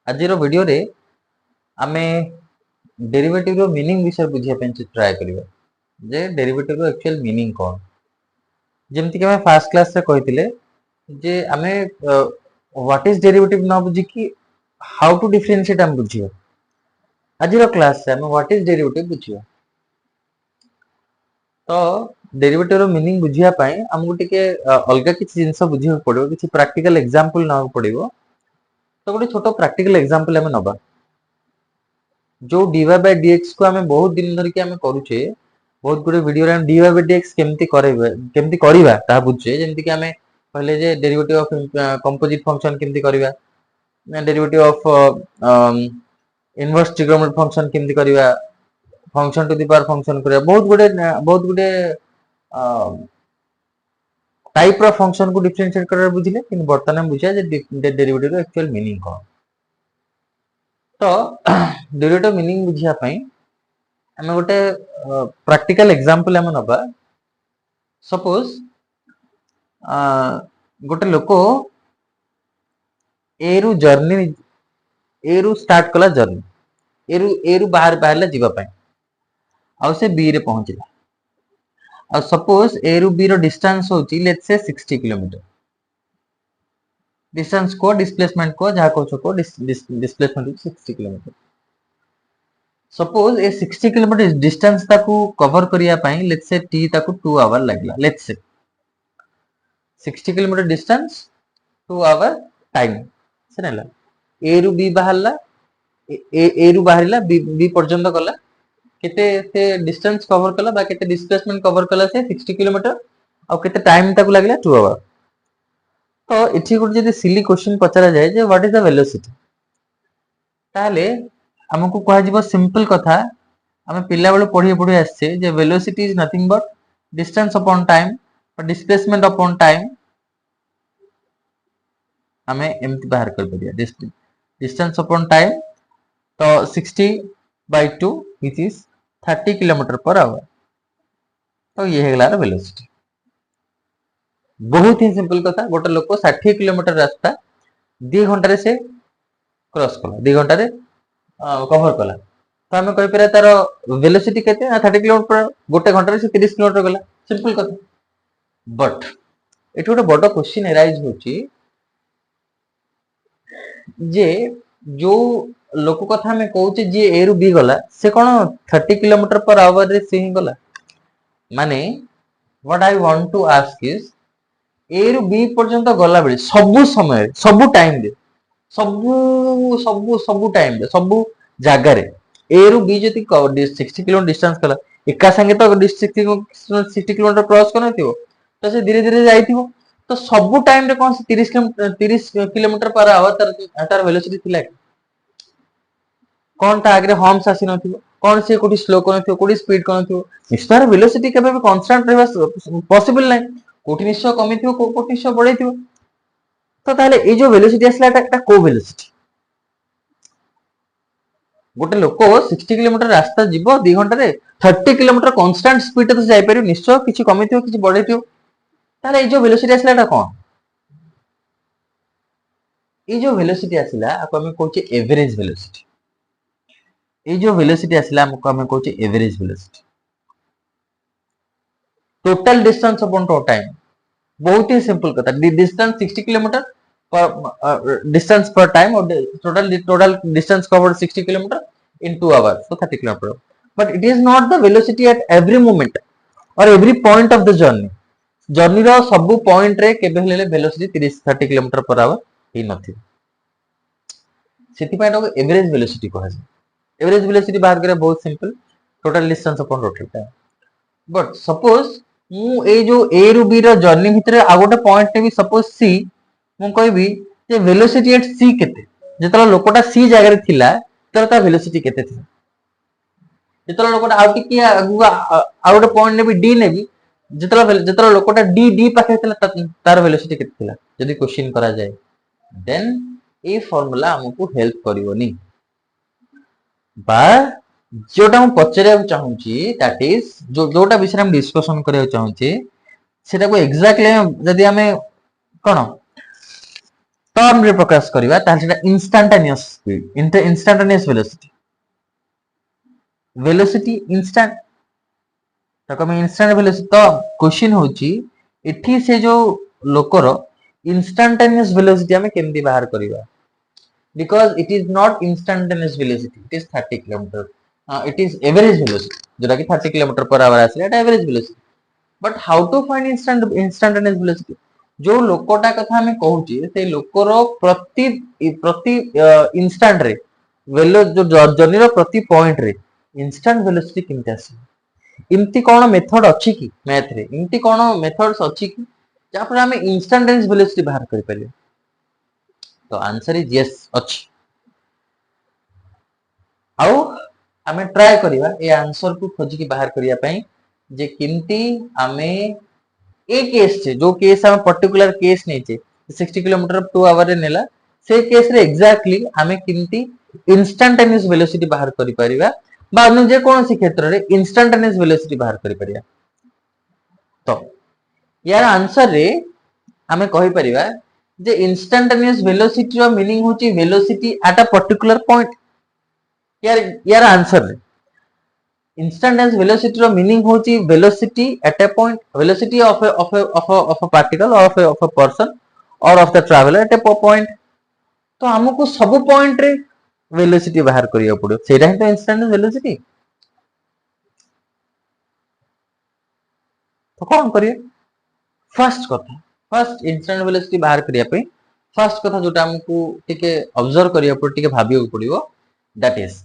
आज वीडियो रे आमे डेरिवेटिव रो मीनिंग विषय बुझिया पे ट्राई करिवा जे डेरिवेटिव रो एक्चुअल मीनिंग कोन जेमति कि हम फर्स्ट क्लास रे कहितिले जे आमे व्हाट इज डेरिवेटिव ना बुझी कि हाउ टू डिफरेंशिएट हम बुझियो आज क्लास से हम व्हाट इज डेरिवेटिव बुझियो तो डेरिवेटिव रो मीनिंग बुझिया पई हमको टिके अलगा किछि जिंस बुझियो पड़ियो किछि प्रैक्टिकल एग्जांपल ना पड़ियो तो गोटे छोटो प्रैक्टिकल एग्जांपल हम नबा जो dy by dx को हमें बहुत दिन धर के हमें करूचे बहुत गुडे वीडियो रे हम dy by dx केमती करिवा ता बुझे जेमति कि हमें पहले जे डेरिवेटिव ऑफ कंपोजिट फंक्शन केमती करिवा derivative of inverse trigonometric function केमती करिवा function to the power function करिवा बहुत गुडे टाइप रो फंक्शन को डिफरेंशिएट करबा बुझिले किन वर्तमान हम बुझिया जे डेरिवेटिव रो एक्चुअल मीनिंग कोन तो डेरिवेटिव मीनिंग बुझिया पई हमें गोटे प्रैक्टिकल एग्जांपल हम नबा सपोज गोटे लोको ए रु जर्नी ए रु स्टार्ट कला जर्नी ए रु बाहर जीवा पई आ से बी रे पहुंचला आ सपोज ए रु बी रो डिस्टेंस होची लेट्स से 60 किलोमीटर डिस्टेंस को डिस्प्लेसमेंट को जहा को छको डिस्प्लेसमेंट 60 किलोमीटर सपोज ए 60 किलोमीटर डिस्टेंस ताकू कवर करिया पई लेट्स से टी ताकू 2 आवर लागला let's say 60 kilometre distance 2 hour time सेनेला ए रु बी बाहरला ए रु बाहरला बी पर्यंत गला केते से डिस्टेंस कवर कला बा केते डिस्प्लेसमेंट कवर कला से 60 किलोमीटर आ केते टाइम ताकू लागला 2 आवर तो इठी गुड जदी सिली क्वेश्चन पचरा जाय जे व्हाट इज द वेलोसिटी ताले हमकु कहा जीवो सिंपल कथा हमें पिला बेलो पढी आछे जे velocity is nothing but distance upon time और डिस्प्लेसमेंट अपॉन टाइम हमें एमति बाहर कर दिया डिस्टेंस अपॉन टाइम तो 60 by 2 which is 30 kilometre per hour तो ये हेगला वेलोसिटी बहुत ही सिंपल कथा गोटे लोक 60 किलोमीटर रास्ता 2 घंटा रे से क्रॉस कला 2 घंटा रे कवर कला तो हमें कहि परे तार वेलोसिटी केते 30 किलोमीटर गोटे घंटा रे से 30 किलोमीटर गला सिंपल कथा बट एठो गोटे बड़ क्वेश्चन अराइज होची जे जो लोक कथा में कहूचे जे ए रु बी गला से कोन 30 किलोमीटर पर आवर रे से ही गला माने what I want to ask is A रु बी पर्यंत गला बेले सब समय सब टाइम रे सब टाइम रे सब जागा रे ए रु बी जति 60 किलोमीटर डिस्टेंस कला एका संगे तो 60 किलोमीटर क्रॉस करन थिवो तो से धीरे धीरे जाईथिवो तो सब टाइम रे कोन 30 किलोमीटर पर आवर तार वेलोसिटी थिला कोन ता आगे हम्स आसी नथिवो कोन से कोठी स्लो करन थिवो कोठी स्पीड करन थिवो निश्चय वेलोसिटी केबे भी कांस्टेंट रहबा पॉसिबल नै कोठी निश्चय कमी थिवो कोठी निश्चय बढ़ै थिवो तो ताले ए जो वेलोसिटी आसला एटा को वेलोसिटी गोटे लोक 60 किलोमीटर रास्ता जीवो 2 घंटा रे 30 किलोमीटर कांस्टेंट स्पीड तो जाई परियो निश्चय किछि कमी थिवो किछि बढ़ै थिवो ताले ए जो वेलोसिटी आसला एटा कोन ए जो वेलोसिटी आसला आको हम कहूचे एवरेज वेलोसिटी ए जो वेलोसिटी आसला हमको हम कहूचे average velocity total distance upon time बहुत ही सिंपल कथा distance 60 kilometre per distance per time और total distance covered 60 kilometre in 2 hours so 30 kilometer but it is not the velocity at every moment or every point of the journey रो सब point रे केबे हेले velocity 30 kilometre per hour ही नथि सेति पय average velocity कहै छै average velocity बाहर करे बहुत simple total distance upon total time but suppose मु ए जो ए रु बी रो जर्नी भितरे आ गोटे पॉइंट ने भी सपोज सी मु कहबी जे वेलोसिटी एट सी केते जेतला लोकटा सी जगह रे थिला तर ता वेलोसिटी केते थिला जेतला लोकटा आउट की आउट पॉइंट ने भी डी ने भी जेतला लोकटा डी पाखे थिला तार वेलोसिटी केते थिला यदि क्वेश्चन करा जाय देन ए फार्मूला हमकु हेल्प करिवोनी बा जोटा हम पचरिया चाहूची दैट इज जोटा विषय हम डिस्कशन करिया चाहूची सेटा को एग्जैक्टली जदी हमें कोन टर्म रे प्रकाश करिवा ताल सेटा instantaneous speed instantaneous velocity velocity instant ताको हम इंस्टैंट वेलोसिटी तो क्वेश्चन होची एठी से जो लोकर इंस्टैंटेनियस वेलोसिटी हमें केमती बाहर करिवा because it is not instantaneous velocity, it is 30 km, it is average velocity जोटा कि 30 km per hour आसले एटा average velocity, but how to find instantaneous velocity जो लोकटा कथा हमें कहूची से लोकर प्रति प्रति इंस्टेंट रे वेलो जो जर्नी रो प्रति पॉइंट रे इंस्टेंट वेलोसिटी केमते आसी इमती कोन मेथड अछि कि मैथ रे इमती कोन मेथड्स अछि कि जा पर हमें इंस्टेंटेनियस वेलोसिटी बाहर कर परियो तो आंसर इज यस अछि आउ हमें ट्राई करिवा ए आंसर को खोज की बाहर करिया पई जे किंती हमें ए केस छे जो केस हम पर्टिकुलर केस नै छे 60 किलोमीटर 2 आवर रे नेला से केस रे एग्जैक्टली हमें किंती इंस्टेंटेनियस वेलोसिटी बाहर करि परिवा बा अन्य जे कोनोसी क्षेत्र रे इंस्टेंटेनियस वेलोसिटी बाहर करि परिया तो यार आंसर रे हमें कहि परिवा जे इंस्टेंटेनियस वेलोसिटी रो मीनिंग होची velocity at a particular point यार आंसर रे इंस्टेंटेनियस वेलोसिटी रो मीनिंग होची velocity at a point velocity of a particle of a person और of the traveller at a point तो हमको सब पॉइंट रे वेलोसिटी बाहर करिया पड़ो सेटा ही तो इंस्टेंटेनियस वेलोसिटी तो कौन करिए फर्स्ट कथा फर्स्ट इंस्टेंट वेलोसिटी बाहर करिया पे फर्स्ट कथा जोटा हमको टिके ऑब्जर्व करिया पड़ो टिके भाबियो पड़ियो दैट इज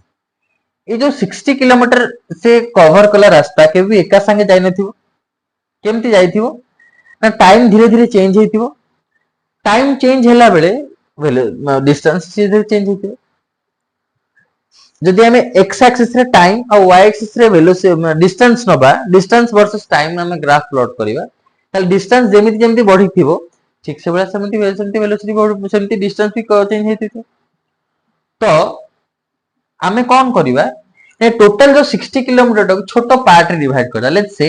ये जो 60 किलोमीटर से कवर कला रास्ता के भी एका संगे जाई नथिबो केमती जाईथिबो ना टाइम धीरे धीरे चेंज हेतिबो टाइम चेंज होला बेले डिस्टेंस धीरे धीरे चेंज हेतिबो जदि हमें एक्स एक्सिस रे टाइम और वाई एक्सिस रे वेलोसिटी डिस्टेंस नबा डिस्टेंस वर्सेस टाइम हमें ग्राफ प्लॉट करिवा ताल डिस्टेंस जेमिति जेमिति बढ़ी थिबो ठीक से बड़ा सेमिति वेलोसिटी सेमिति डिस्टेंस भी चेंज हेतिबो तो हमें कौन करिवा ए टोटल जो 60 किलोमीटर को छोटो पार्ट रे डिवाइड करला लेट्स से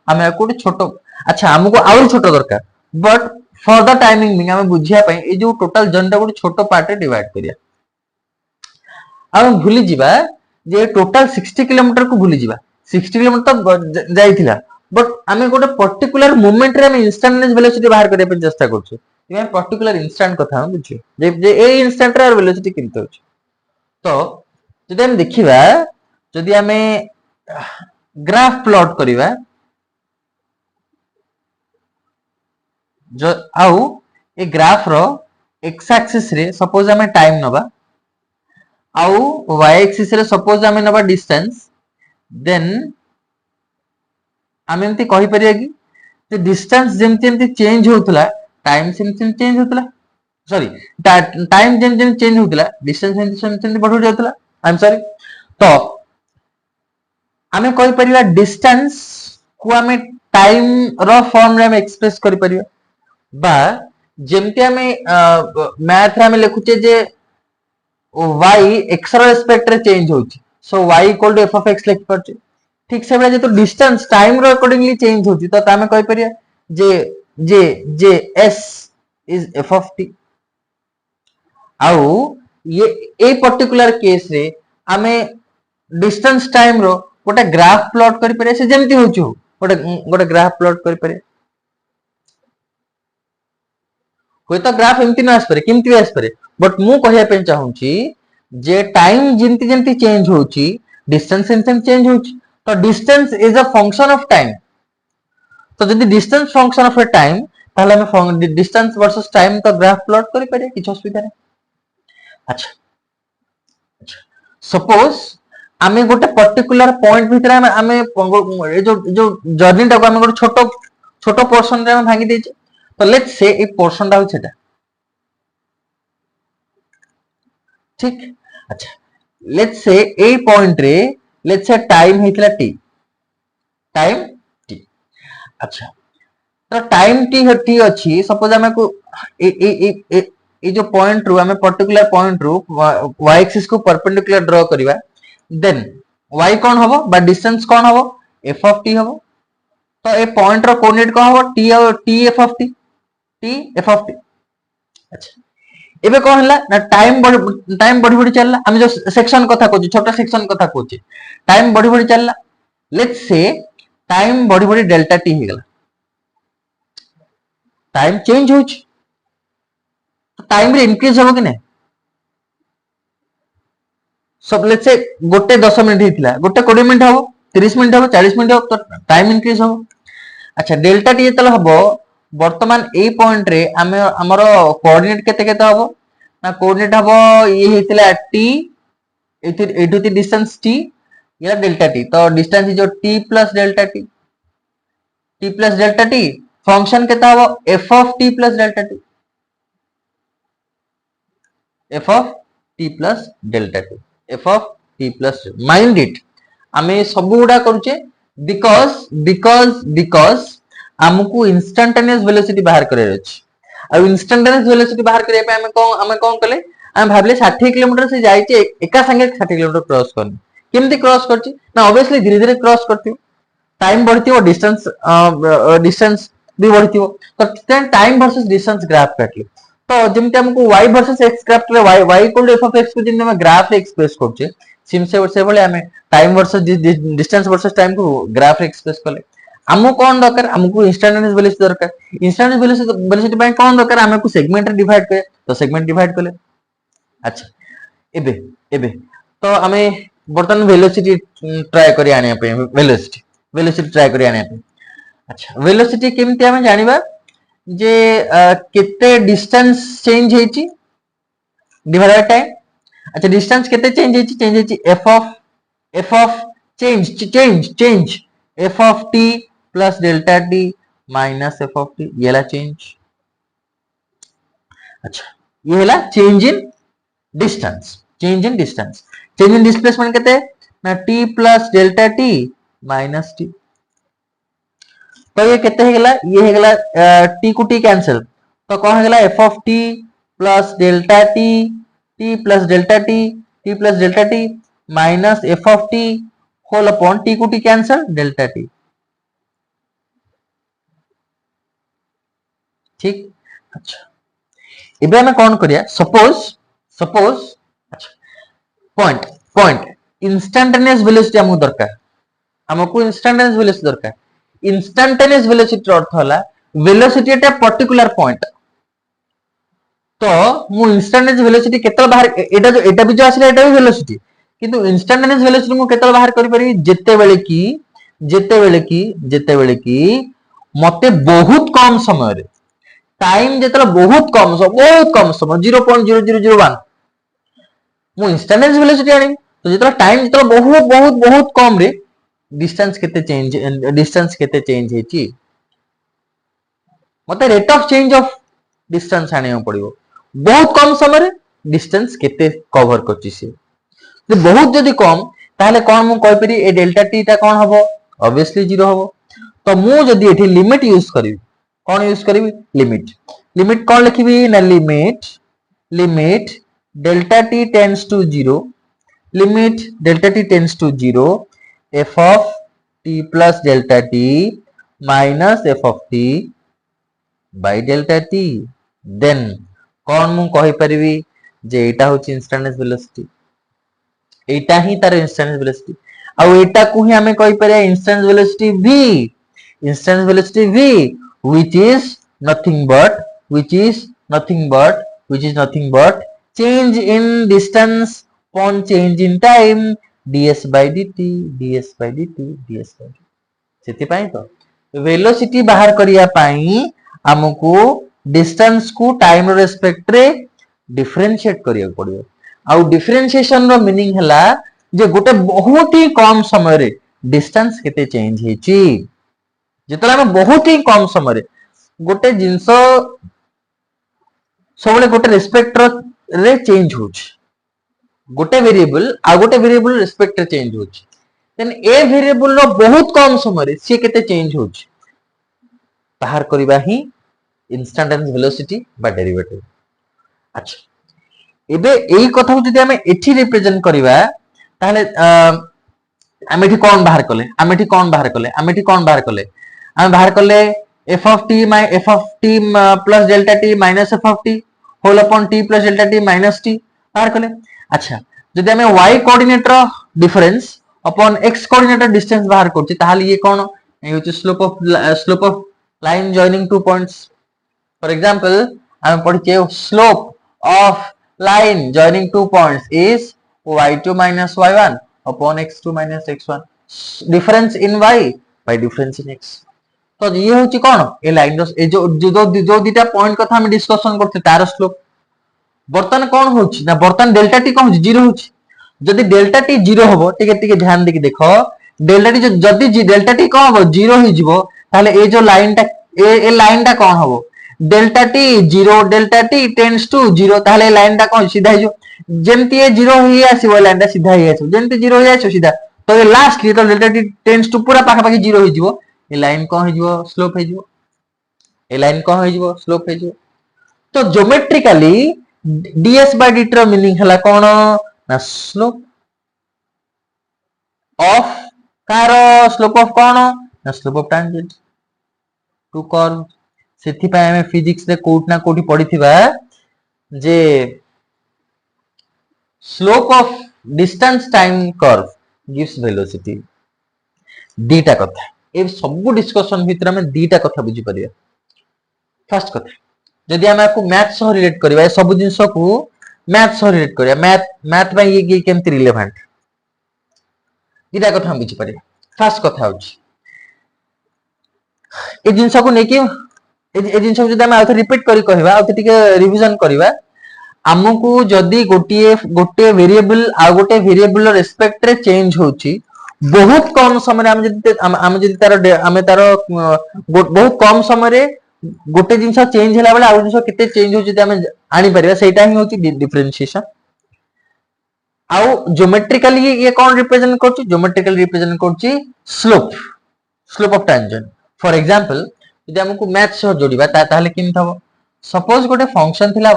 हमें कोटे छोटो अच्छा हमको आउर छोटो दरकार बट फॉर द टाइमिंग में हमें बुझिया पई ए जो टोटल जर्नी को छोटो पार्ट रे डिवाइड करिया हम भूली जिबा जे टोटल 60 किलोमीटर को भूली जिबा 60 किलोमीटर तो जाइथिला बट हमें गोटे पर्टिकुलर मोमेंट रे हम इंस्टेंटेनियस वेलोसिटी बाहर करिया पे चेष्टा करछु ये पर्टिकुलर इंस्टेंट कथा हम बुझियो जे ए इंस्टेंट रे वेलोसिटी किंतो होछ तो जदि हम देखिबा जदि हमें ग्राफ प्लॉट करिबा जो आउ ए ग्राफ रो एक्स एक्सिस रे सपोज हमें टाइम नबा आउ y एक्सिस रे सपोज हमें नबा डिस्टेंस देन हम एमती कहि परिया कि जे डिस्टेंस जेमती एमती चेंज होतला टाइम सेमती चेंज होतला सॉरी टाइम जेम चेंज होतला डिस्टेंस सेमती बढ़ो जातला आई एम सॉरी तो हमें कहि परिया डिस्टेंस को हमें टाइम रो फॉर्म रे हम एक्सप्रेस करि परिया बा जेमती हमें मैथ रे हम लिखुचे जे y x रो रेस्पेक्ट रे चेंज होची so y equal to f of x लिख परचे ठीक से जे तो डिस्टेंस टाइम रो अकॉर्डिंगली चेंज होची तो हमें कहि परिया जे जे जे s is f of t आउ ये ए पर्टिकुलर केस रे हमें डिस्टेंस टाइम रो गोटे ग्राफ प्लॉट करि परिया से जेमती होची गोटे गोटे ग्राफ प्लॉट करि परिया कोई तो ग्राफ एमती न आस पारे केमती भी आस पारे बट मु कहिया पे चाहूची जे टाइम जेमती जेमती चेंज होची डिस्टेंस सेम चेंज होची तो distance is a function of time तो जदि distance function of A time ताहले हम डिस्टेंस वर्सेस टाइम का ग्राफ प्लॉट करि पारे किछ असुविधा नै अच्छा सपोज आमे गोटे पर्टिकुलर पॉइंट भितर आमे ए जो जर्नी टा को आमे गोटे छोटो छोटो पोर्शन रे भांगी देछि तो लेट्स से ए पोर्शन टा होछटा ठीक अच्छा लेट्स से ए पॉइंट रे लेट्स से टाइम हेतला t टाइम t अच्छा तो टाइम t अछि सपोज हमें को ए जो पॉइंट रू हमें पर्टिकुलर पॉइंट रू y एक्सिस को परपेंडिकुलर ड्रा करबा देन y कोन हबो बा डिस्टेंस कोन हबो f ऑफ t हबो तो ए पॉइंट रो कोऑर्डिनेट कोन हबो t f ऑफ t अच्छा एबे कौन हला ना टाइम बढ़ी बढ़ी चलला हम जो सेक्शन कथा कहूँ छोटा सेक्शन कथा कहूँ टाइम बढ़ी बढ़ी चलला लेट्स से टाइम बढ़ी बढ़ी डेल्टा टी हो गला टाइम चेंज हो टाइम रे इंक्रीज हो कि नहीं सब लेट्स से गोटे 10 मिनिट हेतिला गोटे 20 मिनिट हो 30 मिनिट हो 40 मिनिट हो तो टाइम इंक्रीज हो अच्छा डेल्टा टी जेतल हबो वर्तमान ए पॉइंट रे हमें हमरो कोऑर्डिनेट केते केते हबो ना कोऑर्डिनेट हबो ये हेतिला टी एठु ती डिस्टेंस टी या डेल्टा टी तो डिस्टेंस इज जो t plus delta t function केता हबो f of t plus delta t f of t plus delta t f of t plus mind it आमे सब गुडा करूचे बिकॉज हमको इंस्टेंटेनियस वेलोसिटी बाहर करे अछि आ इंस्टेंटेनियस वेलोसिटी बाहर करे पे हमें कौन कले हम भाबले 60 किलोमीटर से जाई छे एका संगे 60 किलोमीटर क्रॉस करनी केमती क्रॉस करची ना ऑब्वियसली धीरे धीरे क्रॉस करती टाइम बढ़ती डिस्टेंस भी बढ़ती तो टाइम वर्सेस डिस्टेंस ग्राफ काटली तो जेमते हमको y वर्सेस x ग्राफ ले y equal to f of x को जेमते हम ग्राफ रे एक्सप्रेस करछे सिम से बोले हमें time versus distance versus time को ग्राफ रे एक्सप्रेस करले हमको कौन दरकार हमको इंस्टेंटेनियस वेलोसिटी दरकार इंस्टेंटेनियस वेलोसिटी ପାଇଁ कौन दरकार हमको सेगमेंट रे डिवाइड करे तो सेगमेंट डिवाइड करले अच्छा एबे एबे तो हमें बर्तन वेलोसिटी ट्राई करी आने पे वेलोसिटी ट्राई करी आने पे अच्छा वेलोसिटी केमती हमें जानिबा जे केते डिस्टेंस चेंज हेची डिवाइड बाय टाइम अच्छा डिस्टेंस केते चेंज हेची f of change f of t plus delta t minus f of t ये ला चेंज अच्छा ये ला change in distance change in displacement केते ना t plus delta t minus t तो ये केते हे गेला ये हे गेला टी को टी कैंसिल तो कौन हे गेला f of t plus delta t plus delta t minus f of t whole upon t को टी कैंसिल डेल्टा टी ठीक अच्छा इबे हमें कौन करिया सपोज अच्छा पॉइंट इंस्टेंटेनियस वेलोसिटी हमको इंस्टेंटेनियस वेलोसिटी दरकार इंस्टेंटेनियस वेलोसिटी अर्थ होला वेलोसिटी एटा पर्टिकुलर पॉइंट तो मु इंस्टेंटेनियस वेलोसिटी केतल बाहर एटा भी जो आसिला एटा भी वेलोसिटी किंतु इंस्टेंटेनियस वेलोसिटी मु केतल बाहर करि परिबी जेते बेले की मते बहुत कम समय रे टाइम जेतल बहुत कम समय 0.0001 मु इंस्टेंटेनियस वेलोसिटी आनी तो जेतल टाइम जेतल बहुत कम रे डिस्टेंस केते चेंज हेची मते rate of change of distance आने पड़िबो बहुत कम समय रे डिस्टेंस केते कवर करची से तो बहुत जदी कम ताहले कोन मु कहि परि ए डेल्टा टी ता कोन हबो ऑब्वियसली 0 हबो तो मु जदी एठी लिमिट यूज करिवि कोन यूज करिवि लिमिट कोन लिखिबि ना limit delta t tends to 0 limit delta t tends to 0 f of t plus delta t minus f of t by delta t then कौन मु कहि परिबी जे एटा होची इंस्टेंटेनियस वेलोसिटी एटा ही तार इंस्टेंटेनियस वेलोसिटी आ एटा को ही हमें कहि परिया instantaneous velocity v which is nothing but change in distance upon change in time ds by dt सेति पाई तो वेलोसिटी बाहर करिया पाई हमको डिस्टेंस को टाइम रेस्पेक्ट रे डिफरेंशिएट करिया पड़ियो आ डिफरेंशिएशन रो मीनिंग हला जे गोटे बहुत ही कम समय रे डिस्टेंस केते चेंज हेची जेतला हम बहुत ही कम समय रे गोटे जिंसो सबले गोटे रेस्पेक्ट रे चेंज होछ गोटे वेरिएबल रेस्पेक्ट रे चेंज होछ देन ए वेरिएबल रो बहुत कम समय रे से केते चेंज होछ बाहर करबा ही इंस्टेंटेनियस वेलोसिटी बा डेरिवेटिव अच्छा एबे एई कथा को जदी हम एठी रिप्रेजेंट करबा ताहले हम एठी कोन बाहर कले हम बाहर कले f of t plus delta t minus f of t whole upon t plus delta t minus t बाहर कले। अच्छा जदि हमें y कोऑर्डिनेट रो difference upon x coordinate distance बाहर करछि ताहाले ये कोन ये होछि slope of line joining two points. For example हम पढ़िचे slope of line joining two points is y2 minus y1 upon x2 minus x1 difference in y by difference in x। तो ये होची कोन ए लाइन रो ए जो दिटा पॉइंट कथा हम discussion करते तार स्लोप बर्तन कोन होची ना बर्तन डेल्टा टी कोन जीरो होची जदि डेल्टा टी जीरो होबो टिके ध्यान देके देखो डेल्टा टी जदि डेल्टा टी कोन होबो जीरो ही जीवो ताले ए जो लाइनटा ए लाइनटा कोन होबो delta t zero delta t tends to zero ताले लाइनटा कोन सीधा जो जेमति ए जीरो ही आसीबो लाइनटा सीधा ही आसीबो जेमति जीरो ही आछो सीधा तो ये लास्ट तो डेल्टा टी टेंड्स टू पूरा पाखा पाखी जीरो ही जीवो ए लाइन कोन हो जीवो स्लोप हो जीवो ए लाइन कोन हो जीवो स्लोप हो जीवो। तो ज्योमेट्रिकली ds by dt रो मीनिंग हला कोन ना स्लोप ऑफ कार स्लोप ऑफ कोन ना slope of tangent to curve. सेथि पय हमें फिजिक्स रे कोट ना कोठी पढिथिबा जे slope of distance time curve gives velocity दीटा कथा ए सब डिस्कशन भीतर हमें दीटा कथा बुझी परिया। फर्स्ट कथा जदि हम आपको मैथ सह रिलेट करबा सब जिंस को मैथ सह रिलेट करिया मैथ में ये केमति रिलेवेंट दीटा कथा हम बुझी परिया। फर्स्ट कथा होची ए जिंस को नेकी ए जिंस को जदि हम आउथ रिपीट करी कहबा आउथ टिके रिवीजन करबा हमकु जदि गोटे वेरिएबल आ गोटे वेरिएबल रेस्पेक्ट रे चेंज होची बहुत कम समय हम जदि तार बहुत कम समय रे गोटे जिंस चेंज होला बेले आ जिंस केते चेंज हो जदि हम आनी परिबा सेटा ही होची डिफरेंशिएशन। आउ ज्योमेट्रिकली ये कौन रिप्रेजेंट करची ज्योमेट्रिकली रिप्रेजेंट करची slope of tangent. For example यदि हमकु मैथ सह जोड़ीबा ताले किम थबो सपोज गोटे फंक्शन थिला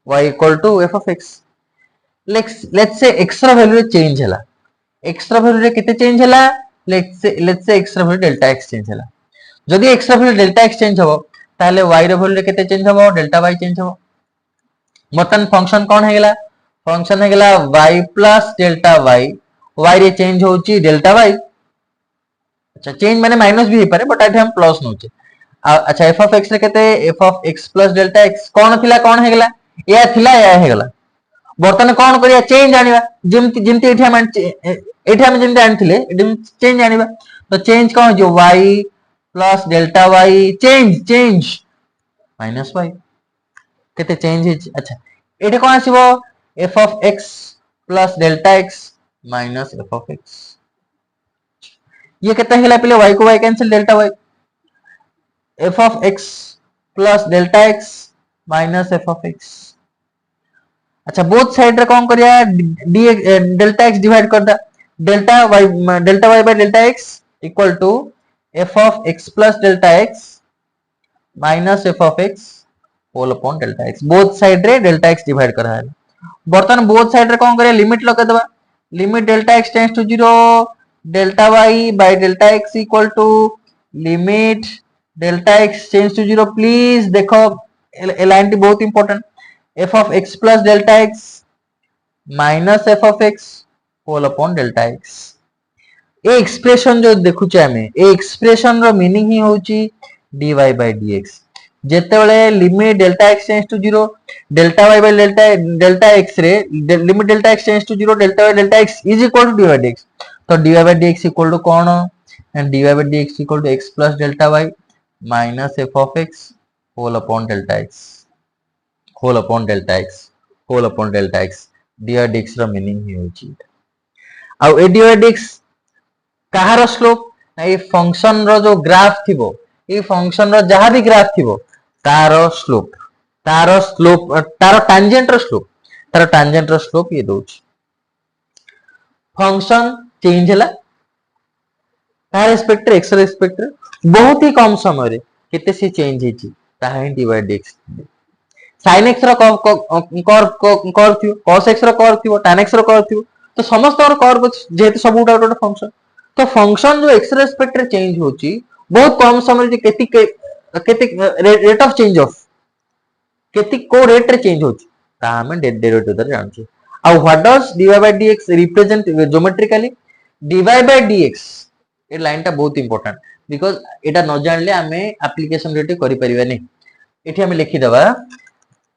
y equal to f of x let's say x रा वैल्यू चेंज हला x रा वैल्यू केते चेंज हला let's say x रा वैल्यू डेल्टा x चेंज हला जदि x रा वैल्यू डेल्टा x चेंज हबो ताले y रा वैल्यू केते चेंज हबो डेल्टा y चेंज हबो। बर्तन फंक्शन कोन हे गेला फंक्शन हे गेला y प्लस डेल्टा y रे चेंज होची डेल्टा y। अच्छा चेंज माने माइनस भी हे पारे बट आठे हम प्लस नोचे। अच्छा f of x रे केते f of x plus delta x कोन थिला कोन हे गेला या थिला या हे गेला। बर्तन कोन करिया चेंज आनिबा जेमति एठी हम जेमति आनथिले एठी चेंज आनिबा तो चेंज कोन जो y plus delta y change minus y केते चेंज हे। अच्छा एठी कोन आसीबो f of x plus delta x minus f of x ये केते हेला पहिले y को y cancel delta y f of x plus delta x minus f of x। अच्छा both side रे कोन करिया डेल्टा x डिवाइड कर दा delta y by delta x equal to f of x plus delta x minus f of x whole upon delta x both side रे delta x divide करा है। बर्तन both side रे कोन करिया limit लगा दबा limit delta x tends to 0 delta y by delta x equal to limit delta x tends to 0 please देखो ए लाइन टी बहुत important f of x plus delta x minus f of x whole upon delta x। A expression जो देखु चे हमें ए expression रो meaning ही होची dy by dx जेते बेले limit delta x tends to 0 delta y by delta x रे limit delta x tends to 0 delta y delta x is equal to dy by dx तो dy by dx equal to कौन and dy by dx equal to x plus delta y minus f of x whole upon delta x whole upon delta x dy dx रो meaning ही होची। आ ए dy dx कहार slope ए function रो जो ग्राफ थिबो ए फंक्शन रो जहां भी ग्राफ थिबो तारो स्लोप तारो टैंजेंट रो स्लोप ये दोच फंक्शन चेंज हला तार रिस्पेक्ट रे x रिस्पेक्ट रे बहुत ही कम समय रे केते से चेंज हेची ताहा ही dy dx sin x रो कर्व थियो cos x रो कर्व थियो tan x रो कर्व थियो तो समस्त और कर्व जेते सब उटा फंक्शन तो फंक्शन जो x रेस्पेक्ट रे चेंज होची बहुत कम समय जे केति रेट ऑफ चेंज ऑफ केति को रेट रे चेंज होची ता हमें डेरिवेटिव द्वारा जानछु आ what does dy by dx represent geometrically dy by dx ए लाइन टा बहुत इंपोर्टेंट बिकॉज़ एटा न जानले हमें एप्लीकेशन रेट करि परिबानी एठी हमें लिखि दबा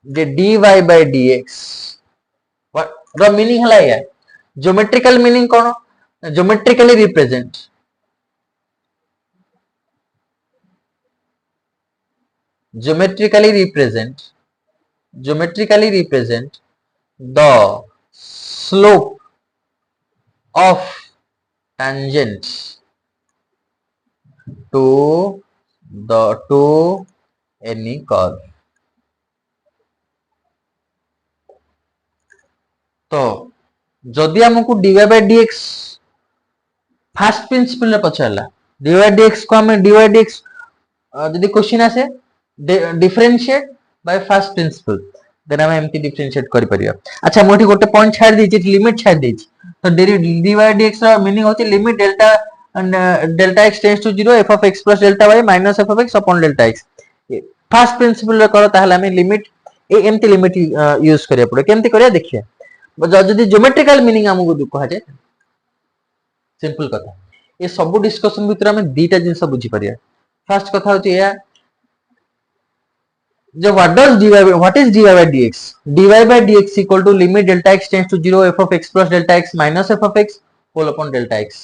जे dy by dx what the meaning हला या geometrical meaning cone geometrically represent geometrically represent the slope of tangent to to any curve तो जदि हमको dy by dx first principle रे पछाला dy by dx को हम dy by dx जदि question आसे differentiate by first principle then हम एमटी डिफरेंशिएट करि परिया अच्छा मोठी गोटे पॉइंट छाड़ देछि लिमिट छाड़ देछि तो dy by dx रा मीनिंग होछि limit delta x tends to 0 f of x plus delta y minus f of x upon delta x first principle रे करो ताहले हम लिमिट ए एमटी लिमिट यूज करिया पड़े केमती करिया देखिए जदि ज्योमेट्रिकल मीनिंग हमको कहा जाय सिंपल कथा ये सब डिस्कशन भीतर हम दीटा जिंस बुझी परिया फर्स्ट कथा होछि या जो what is dy by dx dy by dx equal to limit delta x tends to 0 f of x plus delta x minus f of x whole upon delta x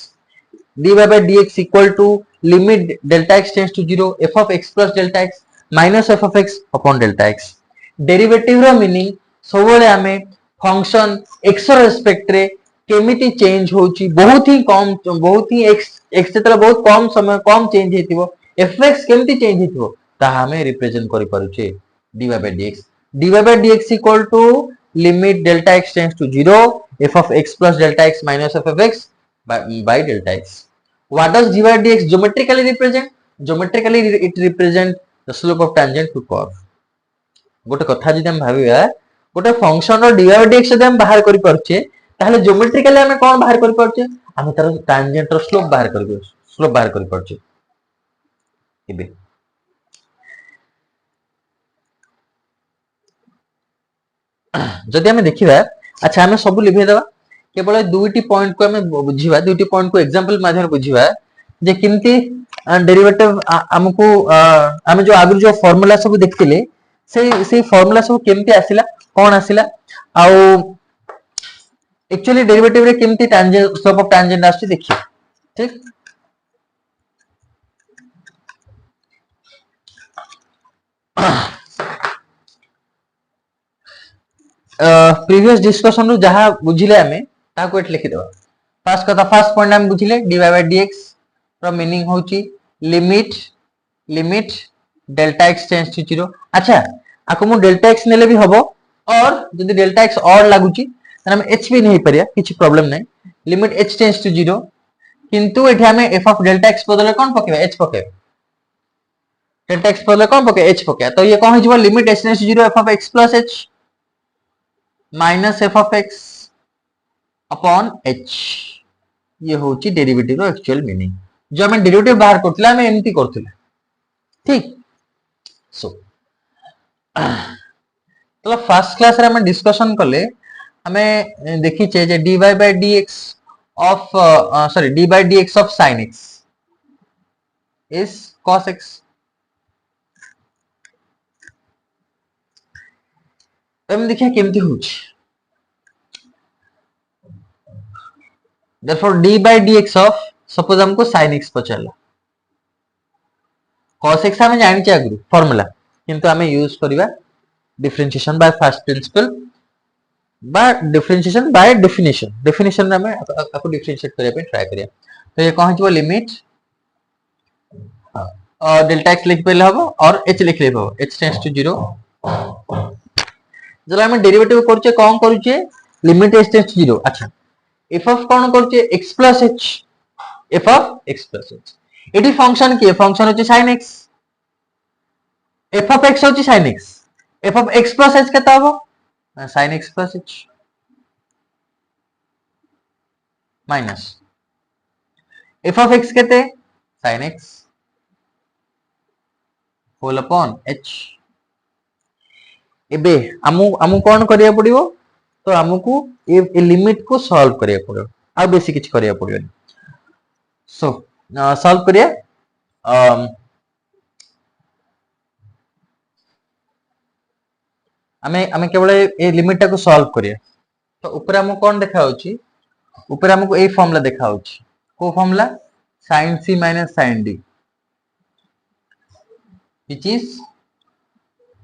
dy by dx equal to limit delta x tends to 0 f of x plus delta x minus f of x upon delta x derivative रो meaning सबले हमें function x रो respect रे केमिति change होची बहुत ही x जेतला बहुत कम समय कम चेंज हेतिबो fx केमिति चेंज हेतिबो ता हमें रिप्रेजेंट करि पारुचे dy by dx equal to limit delta x tends to 0 f of x plus delta x minus f of x by delta x what does dy by dx geometrically represent geometrically it represent the slope of tangent to curve गोटे कथा जदि हम भाबिया गोटे function रो dy by dx जदि हम बाहर करि परछे ताहले ज्योमेट्रिकली हमें कोन बाहर करि परछे हमें तार टैंजेंट रो स्लोप बाहर करि परछे इबे जदि हमें देखिबा अच्छा हमें सब लिखि देबा केवल दुईटी पॉइंट को हमें बुझिबा दुईटी पॉइंट को एग्जांपल माध्यम बुझिबा जे किमती डेरिवेटिव हमको हम जो आगु जो फार्मूला सब देखतिले से फार्मूला सब केमती आसिला कोन आसिला आ एक्चुअली डेरिवेटिव रे केमती टैंजेंट स्लोप ऑफ टैंजेंट आछि देखिए ठीक प्रीवियस डिस्कशन रो जहां बुझिले हमें ताको एट लिखि देबा फर्स्ट पॉइंट हम बुझिले dy by dx रो मीनिंग होची limit delta x tends to 0 अच्छा आको मु डेल्टा x नेले भी हबो और जदि डेल्टा x और लागुची त हम h भी नहीं परिया किछि प्रॉब्लम नै लिमिट h टेंड्स टू 0 किंतु एठी हमें f of डेल्टा x बदले कोन पकेबा h पकेबा डेल्टा x बदले कोन पके h पके तो ये कोन हिजबो limit h tends to 0 f of x plus h minus f of x upon h ये होची डेरिवेटिव रो एक्चुअल मीनिंग जो हमें डेरिवेटिव बाहर करथिला हमें एमती करथिला ठीक सो तो फर्स्ट क्लास रे हम डिस्कशन करले हमें देखि छे जे dy by dx of dy by dx of sin x is cos x हम देखिए केमती होची therefore d by dx of suppose हमको sin x पचला cos x हमें जानि छै आगु फार्मूला किंतु हमें यूज करबा डिफरेंशिएशन बाय फर्स्ट प्रिंसिपल बा डिफरेंशिएशन बाय डेफिनेशन में आपको डिफरेंशिएट करबा पे ट्राई करिया तो ये कौन छै लिमिट डेल्टा x लिख पेले हबो और h लिख ले हबो h टेंड्स टू 0 जब हम डेरिवेटिव करछे कोन करछे लिमिट h टेंड्स टू 0 अच्छा f of कोन करछे x plus h f of x plus h eighty function के फंक्शन होचे sin x f of x होचे sin x f of x plus h केता हबो sin x plus h minus f of x केते sin x whole upon h एबे हमु कौन करिया पड़िबो तो हमकु ए लिमिट को सॉल्व करिया पड़िबो आ बेसी किछ करिया पड़िबो सो सॉल्व करिया हमें केवल ए लिमिट टा को सॉल्व करिया तो ऊपर हमको कौन देखा होची ऊपर हमको ए फॉर्मूला देखा होची को formula sin c minus sin d which is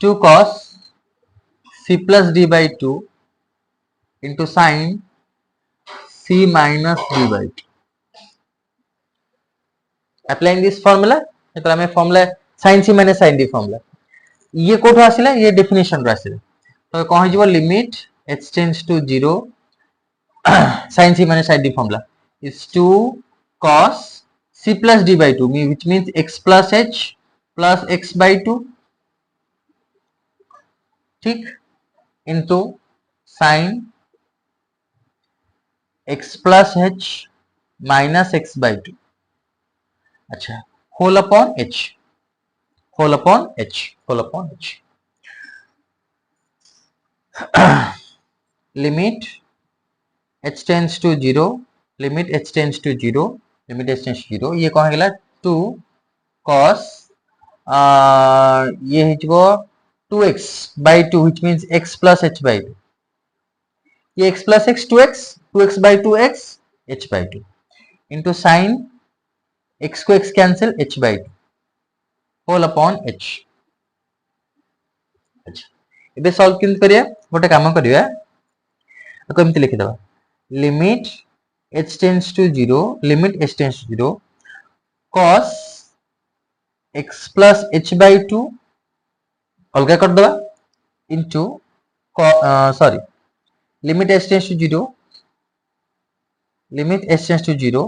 2 cos c plus d by 2 into sin c minus d by 2 applying this formula तो हमें formula sin c minus sin d formula ये कोठो आसिला ये definition रो आसिला तो कौन हो limit h tends to 0 sin c minus sin d formula is 2 cos c plus d by 2 which means x plus h plus x by 2 ठीक into sin x plus h minus x by 2 अच्छा whole upon h whole upon h whole upon h limit h tends to 0 limit h tends to 0 limit h tends to 0 ये कौन है 2 cos ये हिचबो 2x by 2 which means x plus h by 2 ये x plus x 2x by 2x h by 2 into sin x को x cancel h by 2 whole upon h अच्छा इबे solve किन करिया गोटे काम करिया तो एमती लिखि दबा limit h tends to 0 limit h tends to 0 cos x plus h by 2 अलगा कर दबा into sorry limit h tends to 0 limit h tends to 0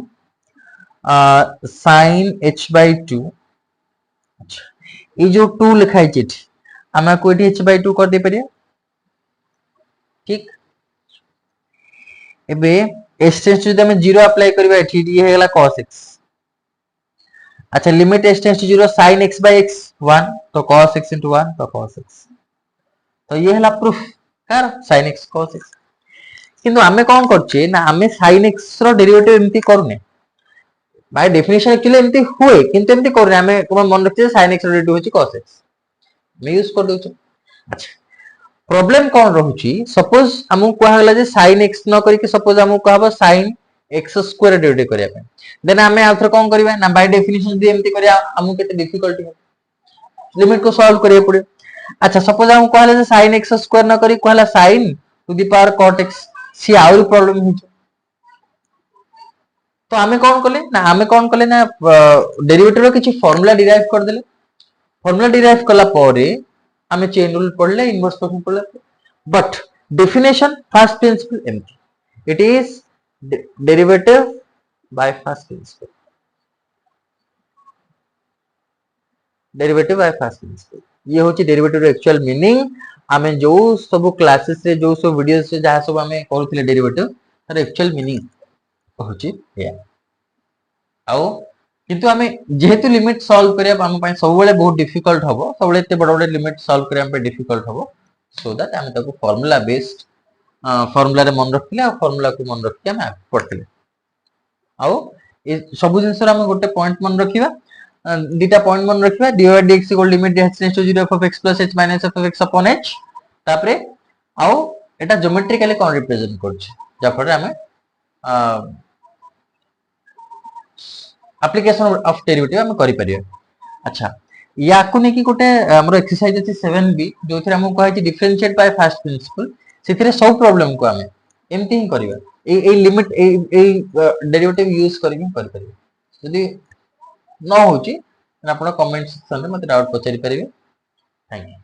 sin h by 2 अच्छा ये जो 2 लिखा है चिट हमें को h by 2 कर दे परिया ठीक एबे h tends to हमें 0 अप्लाई करबा एठी ये हेला cos x अच्छा limit h tends to 0 sin x by x 1 तो cos x into 1 तो cos x तो ये हेला प्रूफ कार sin x cos x किंतु हमें कौन करछे ना हमें sin x रो डेरिवेटिव एम्ति करूने बाय डेफिनेशन एक्चुअली एम्ति हुए किंतु एम्ति करूने हमें कोन मन रखछे sin x रो डेरिवेटिव होची cos x मैं यूज कर दोछ अच्छा प्रॉब्लम कौन रहउची सपोज हमु कहला जे sin x न करी के सपोज हमु कहबो sin x स्क्वायर डेरिवेटिव करिया पे देन हमें आउथर कौन करबा ना बाय डेफिनेशन दे एम्ति करिया हमु केते डिफिकल्टी हो लिमिट को सॉल्व करिया पड़े अच्छा सपोज हम कहला जे sin x स्क्वायर न करी कहला sin to the power cot x सी आउर प्रॉब्लम हो तो हमें कौन कले ना डेरिवेटिव रो किछि फार्मूला डिराइव कर देले फार्मूला डिराइव कला परे हमें चेन रूल पढ़ले इनवर्स फंक्शन पढ़ले but definition first principle empty it is derivative bye first principal derivative bye first principal ये होची डेरिवेटिव रो एक्चुअल मीनिंग हमें जो सब क्लासेस रे जो सब वीडियोस से जहा सब हमें करूथिले डेरिवेटिव तार एक्चुअल मीनिंग होची या आउ किंतु हमें जेहेतु लिमिट सॉल्व करिया हम पय सब बेले बहुत डिफिकल्ट हबो सब बेले एते बड़ बड़ लिमिट सॉल्व करिया हम पे डिफिकल्ट हबो सो दैट हम ताको फार्मूला बेस्ड फार्मूला रे मन रखिले आ फार्मूला को मन रखि हम पढ़थिले आउ ए सब जिंस रे हम गोटे पॉइंट मन रखिबा दीटा पॉइंट मन रखिबा dy by dx equal limit h tends to 0 f of x plus h minus f of x upon h तापरे आउ एटा ज्योमेट्रिकली कोन रिप्रेजेंट करछ जा फरे हमें एप्लीकेशन ऑफ डेरिवेटिव हम करि परिया अच्छा याकु ने कि गोटे हमर एक्सरसाइज अछि 7b जो थरे हम कहै छी डिफरेंशिएट बाय फर्स्ट प्रिंसिपल सेथिरे सब प्रॉब्लम को हमें एम्ति ही करिवा ए लिमिट ए डेरिवेटिव यूज करि परिया यदि न होची आपण कमेंट सेक्शन में मते डाउट पचारि परिबे थैंक यू।